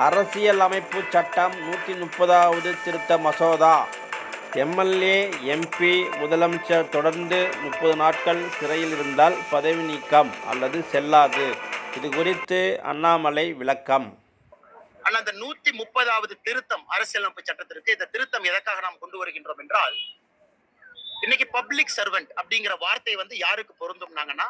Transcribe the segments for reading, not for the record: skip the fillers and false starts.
அரசியலமைப்பு சட்டம் 130வது திருத்த மசோதா. எம்எல்ஏ, எம்பி, முதலமைச்சர் தொடர்ந்து 30 நாட்கள் சிறையில் இருந்தால் பதவி நீக்கம் அல்லது செல்லாது. இது குறித்து அண்ணாமலை விளக்கம். ஆனா அந்த 130வது திருத்தம் அரசியலமைப்பு சட்டத்திற்கு இந்த திருத்தம் எதற்காக நாம் கொண்டு வருகின்றோம் என்றால், இன்னைக்கு பப்ளிக் சர்வெண்ட் அப்படிங்கிற வார்த்தை யாருக்கு பொருந்தும்னாங்கன்னா,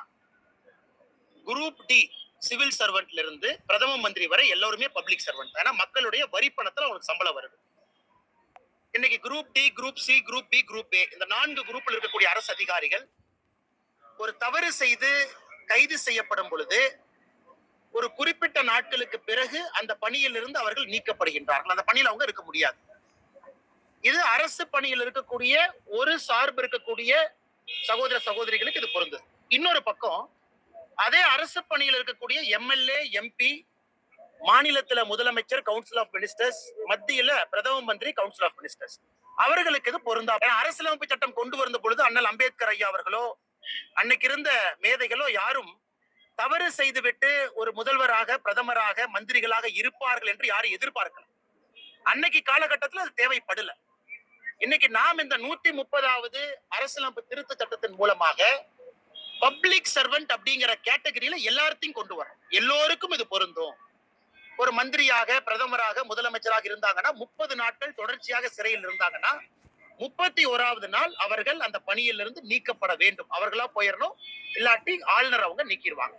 குரூப் டி சிவில் சர்வெண்ட்ல இருந்து பிரதம மந்திரி வரை எல்லாருமே பப்ளிக் சர்வெண்ட். ஏன்னா மக்களுடைய வரி பணத்துல அவங்களுக்கு சம்பளம் வருது. இன்னைக்கு group D, group C, group B, group A இந்த 4 குரூப்ல இருக்கக்கூடிய அரசு அதிகாரிகள் ஒரு தவறு செய்து கைது செய்யப்படும் பொழுது ஒரு குறிப்பிட்ட நாட்களுக்கு பிறகு அந்த பணியில் இருந்து அவர்கள் நீக்கப்படுகின்றார்கள். அந்த பணியில் அவங்க இருக்க முடியாது. இது அரசு பணியில் இருக்கக்கூடிய ஒரு சார்பு இருக்கக்கூடிய சகோதர சகோதரிகளுக்கு இது பொருந்தது. இன்னொரு பக்கம் அதே அரசு பணியில் இருக்கக்கூடிய எம்எல்ஏ, எம்பி, மாநிலத்துல முதலமைச்சர் கவுன்சில் ஆஃப் மினிஸ்டர்ஸ், மத்தியில பிரதம மந்திரி கவுன்சில் ஆஃப் மினிஸ்டர்ஸ், அவர்களுக்கு இது பொருந்தா. அரசியலமைப்பு சட்டம் கொண்டு வந்த பொழுது அண்ணல் அம்பேத்கர் ஐயா அவர்களோ அன்னைக்கு இருந்த மேதைகளோ யாரும் தவறு செய்துவிட்டு ஒரு முதல்வராக, பிரதமராக, மந்திரிகளாக இருப்பார்கள் என்று யாரும் எதிர்பார்க்கல. அன்னைக்கு காலகட்டத்தில் அது தேவைப்படல. இன்னைக்கு நாம் இந்த 130வது அரசியலமைப்பு திருத்த சட்டத்தின் மூலமாக பப்ளிக் சர்வெண்ட் அப்படிங்கிற கேட்டகரியில எல்லாத்தையும் கொண்டு வரோம். எல்லோருக்கும் இது பொருந்தும். ஒரு மந்திரியாக, பிரதமராக, முதலமைச்சராக இருந்தாங்கன்னா 30 நாட்கள் தொடர்ச்சியாக சிறையில் இருந்தாங்கன்னா 31வது நாள் அவர்கள் அந்த பணியிலிருந்து நீக்கப்பட வேண்டும். அவர்களா போயிடணும், இல்லாட்டி ஆளுநர் அவங்க நீக்கிடுவாங்க.